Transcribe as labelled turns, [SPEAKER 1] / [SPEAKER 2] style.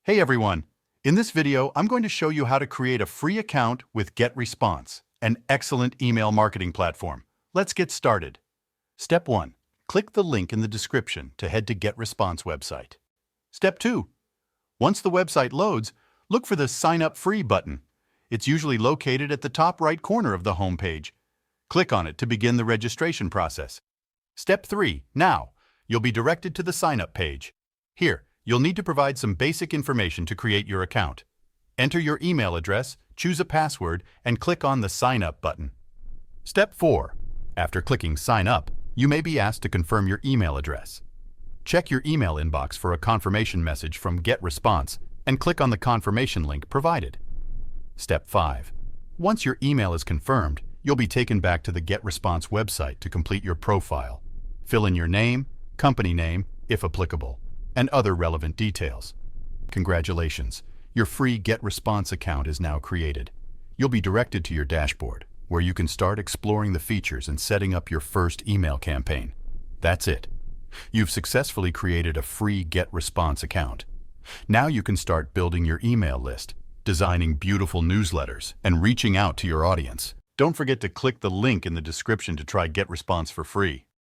[SPEAKER 1] Hey everyone! In this video, I'm going to show you how to create a free account with GetResponse, an excellent email marketing platform. Let's get started. Step 1. Click the link in the description to head to GetResponse website. Step 2. Once the website loads, look for the Sign Up Free button. It's usually located at the top right corner of the home page. Click on it to begin the registration process. Step 3. Now, you'll be directed to the Sign Up page. Here, you'll need to provide some basic information to create your account. Enter your email address, choose a password, and click on the Sign Up button. Step 4. After clicking Sign Up, you may be asked to confirm your email address. Check your email inbox for a confirmation message from GetResponse and click on the confirmation link provided. Step 5. Once your email is confirmed, you'll be taken back to the GetResponse website to complete your profile. Fill in your name, company name, if applicable, and other relevant details. Congratulations, your free GetResponse account is now created. You'll be directed to your dashboard, where you can start exploring the features and setting up your first email campaign. That's it. You've successfully created a free GetResponse account. Now you can start building your email list, designing beautiful newsletters, and reaching out to your audience. Don't forget to click the link in the description to try GetResponse for free.